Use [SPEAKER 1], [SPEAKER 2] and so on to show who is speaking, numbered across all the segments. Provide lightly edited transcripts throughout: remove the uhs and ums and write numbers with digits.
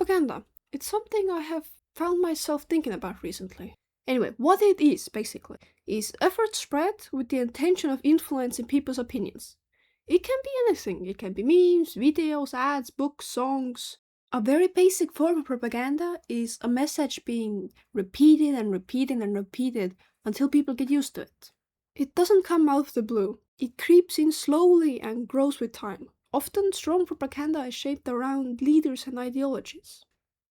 [SPEAKER 1] propaganda. It's something I have found myself thinking about recently. Anyway, what it is, basically, is effort spread with the intention of influencing people's opinions. It can be anything. It can be memes, videos, ads, books, songs. A very basic form of propaganda is a message being repeated and repeated and repeated until people get used to it. It doesn't come out of the blue. It creeps in slowly and grows with time. Often, strong propaganda is shaped around leaders and ideologies.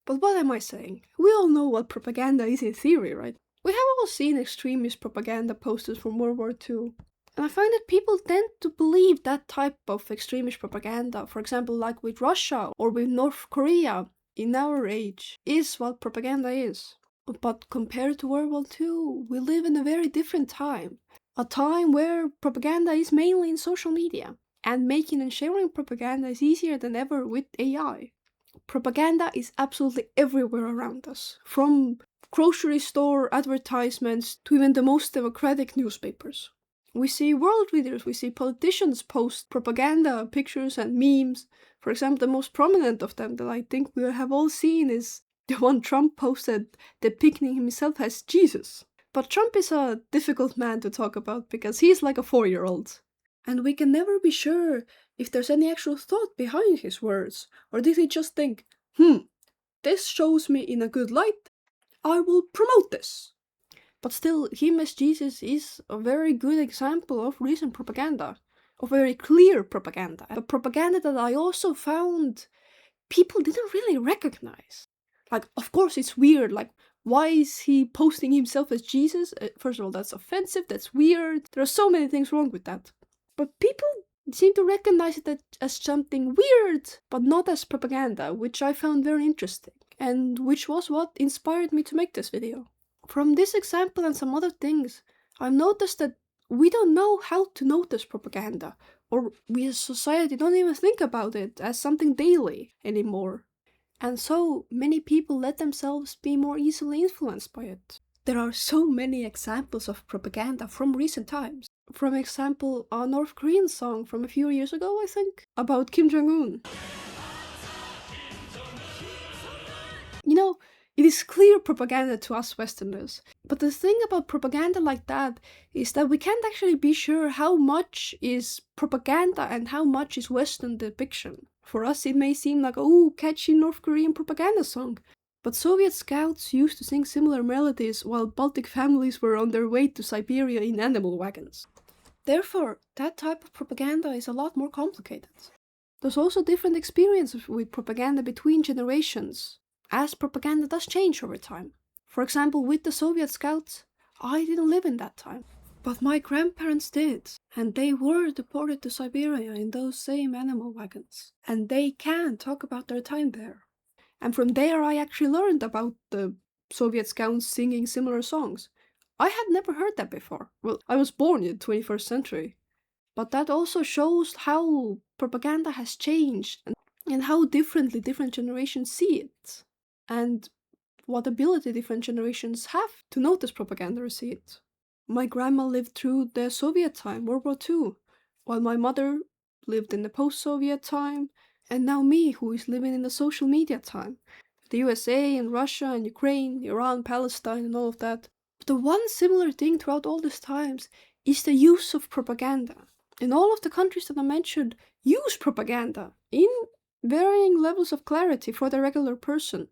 [SPEAKER 1] But what am I saying? We all know what propaganda is in theory, right? We have all seen extremist propaganda posters from World War II. And I find that people tend to believe that type of extremist propaganda, for example, like with Russia or with North Korea in our age, is what propaganda is. But compared to World War II, we live in a very different time. A time where propaganda is mainly in social media, and making and sharing propaganda is easier than ever with AI. Propaganda is absolutely everywhere around us, from grocery store advertisements to even the most democratic newspapers. We see world leaders, we see politicians post propaganda, pictures and memes. For example, the most prominent of them that I think we have all seen is the one Trump posted depicting himself as Jesus. But Trump is a difficult man to talk about because he's like a 4-year-old. And we can never be sure if there's any actual thought behind his words, or did he just think, this shows me in a good light, I will promote this. But still, him as Jesus is a very good example of recent propaganda, of very clear propaganda, a propaganda that I also found people didn't really recognize. Like, of course it's weird, like, why is he posting himself as Jesus? First of all, that's offensive, that's weird, there are so many things wrong with that. But people seem to recognize it as something weird, but not as propaganda, which I found very interesting, and which was what inspired me to make this video. From this example and some other things, I've noticed that we don't know how to notice propaganda, or we as society don't even think about it as something daily anymore. And so many people let themselves be more easily influenced by it. There are so many examples of propaganda from recent times. For example, a North Korean song from a few years ago, I think, about Kim Jong-un. You know, it is clear propaganda to us Westerners. But the thing about propaganda like that is that we can't actually be sure how much is propaganda and how much is Western depiction. For us, it may seem like, oh, catchy North Korean propaganda song. But Soviet scouts used to sing similar melodies while Baltic families were on their way to Siberia in animal wagons. Therefore, that type of propaganda is a lot more complicated. There's also different experiences with propaganda between generations, as propaganda does change over time. For example, with the Soviet scouts, I didn't live in that time. But my grandparents did, and they were deported to Siberia in those same animal wagons. And they can talk about their time there. And from there I actually learned about the Soviet scouts singing similar songs. I had never heard that before. Well, I was born in the 21st century. But that also shows how propaganda has changed and how differently different generations see it. And what ability different generations have to notice propaganda or see it. My grandma lived through the Soviet time, World War II, while my mother lived in the post-Soviet time, and now me, who is living in the social media time. The USA and Russia and Ukraine, Iran, Palestine and all of that. But the one similar thing throughout all these times is the use of propaganda. And all of the countries that I mentioned use propaganda in varying levels of clarity for the regular person.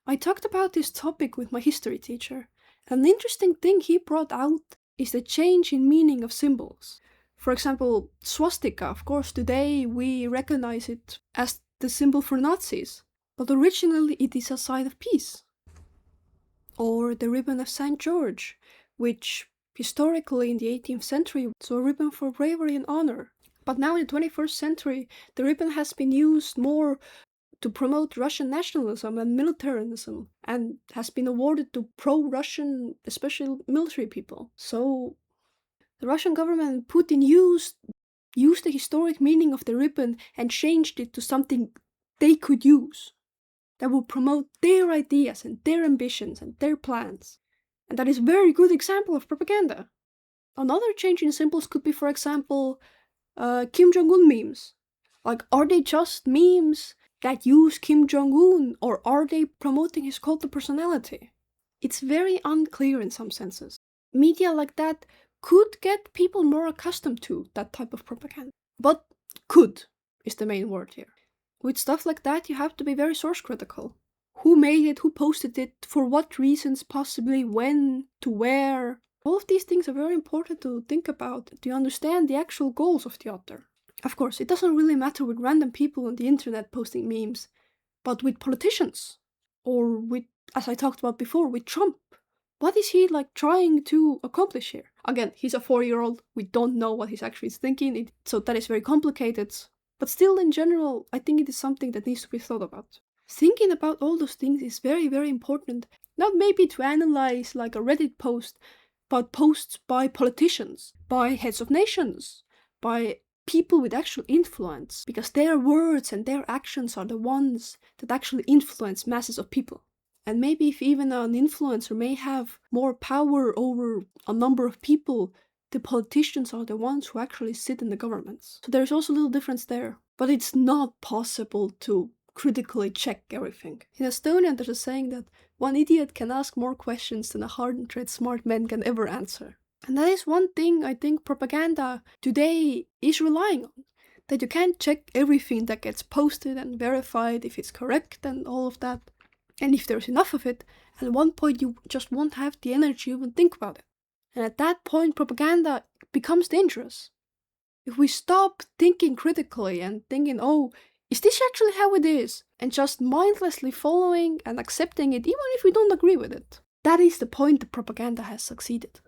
[SPEAKER 1] I talked about this topic with my history teacher. An interesting thing he brought out is the change in meaning of symbols. For example, swastika, of course today we recognize it as the symbol for Nazis, but originally it is a sign of peace. Or the ribbon of St. George, which historically in the 18th century was a ribbon for bravery and honor. But now in the 21st century, the ribbon has been used more to promote Russian nationalism and militarism, and has been awarded to pro-Russian, especially military people. So the Russian government and Putin used the historic meaning of the ribbon and changed it to something they could use that would promote their ideas and their ambitions and their plans. And that is a very good example of propaganda. Another change in symbols could be, for example, Kim Jong-un memes. Like, are they just memes that use Kim Jong-un, or are they promoting his cult of personality? It's very unclear in some senses. Media like that could get people more accustomed to that type of propaganda. But could is the main word here. With stuff like that, you have to be very source critical. Who made it, who posted it, for what reasons, possibly, when, to where. All of these things are very important to think about to understand the actual goals of the author. Of course, it doesn't really matter with random people on the internet posting memes, but with politicians, or with, as I talked about before, with Trump. What is he trying to accomplish here? Again, he's a 4-year-old, we don't know what he's actually thinking, so that is very complicated. But still, in general, I think it is something that needs to be thought about. Thinking about all those things is very, very important. Not maybe to analyze like a Reddit post, but posts by politicians, by heads of nations, by people with actual influence, because their words and their actions are the ones that actually influence masses of people. And maybe if even an influencer may have more power over a number of people, the politicians are the ones who actually sit in the governments. So there's also a little difference there. But it's not possible to critically check everything. In Estonia, there's a saying that one idiot can ask more questions than 100 smart men can ever answer. And that is one thing I think propaganda today is relying on. That you can't check everything that gets posted and verified if it's correct and all of that. And if there's enough of it, at one point you just won't have the energy to even think about it. And at that point, propaganda becomes dangerous. If we stop thinking critically and thinking, oh, is this actually how it is? And just mindlessly following and accepting it, even if we don't agree with it. That is the point that propaganda has succeeded.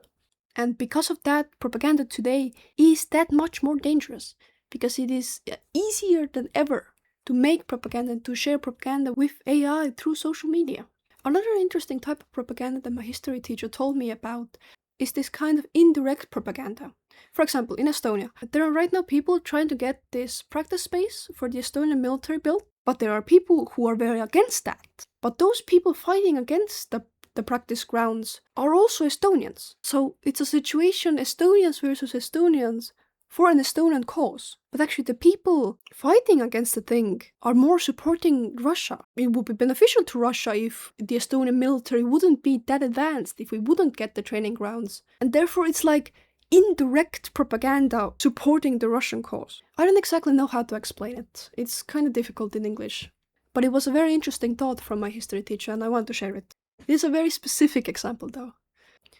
[SPEAKER 1] And because of that, propaganda today is that much more dangerous. Because it is easier than ever to make propaganda and to share propaganda with AI through social media. Another interesting type of propaganda that my history teacher told me about is this kind of indirect propaganda. For example, in Estonia, there are right now people trying to get this practice space for the Estonian military built, but there are people who are very against that. But those people fighting against the practice grounds are also Estonians. So it's a situation Estonians versus Estonians for an Estonian cause. But actually the people fighting against the thing are more supporting Russia. It would be beneficial to Russia if the Estonian military wouldn't be that advanced, if we wouldn't get the training grounds. And therefore it's like indirect propaganda supporting the Russian cause. I don't exactly know how to explain it. It's kind of difficult in English. But it was a very interesting thought from my history teacher and I want to share it. It is a very specific example though.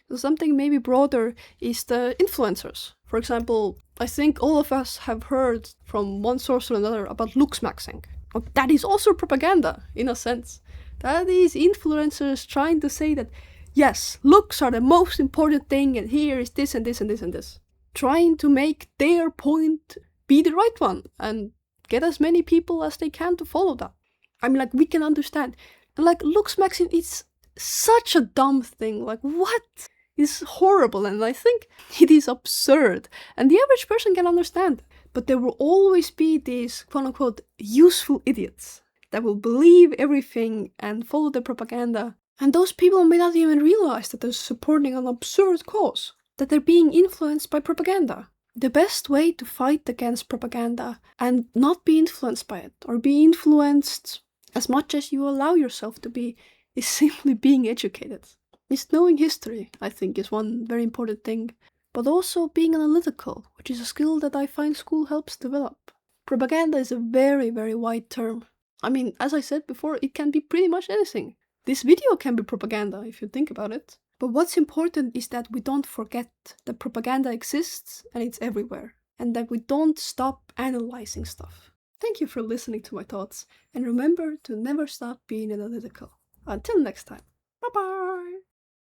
[SPEAKER 1] So something maybe broader is the influencers. For example, I think all of us have heard from one source or another about looksmaxing. Well, that is also propaganda, in a sense. That is influencers trying to say that, yes, looks are the most important thing, and here is this and this and this and this. Trying to make their point be the right one, and get as many people as they can to follow that. I mean, we can understand. Looksmaxing is such a dumb thing. What? Is horrible, and I think it is absurd, and the average person can understand. But there will always be these quote-unquote useful idiots that will believe everything and follow the propaganda, and those people may not even realize that they're supporting an absurd cause, that they're being influenced by propaganda. The best way to fight against propaganda and not be influenced by it, or be influenced as much as you allow yourself to be, is simply being educated. Is knowing history, I think, is one very important thing, but also being analytical, which is a skill that I find school helps develop. Propaganda is a very, very wide term. I mean, as I said before, it can be pretty much anything. This video can be propaganda, if you think about it. But what's important is that we don't forget that propaganda exists and it's everywhere, and that we don't stop analyzing stuff. Thank you for listening to my thoughts, and remember to never stop being analytical. Until next time, bye-bye!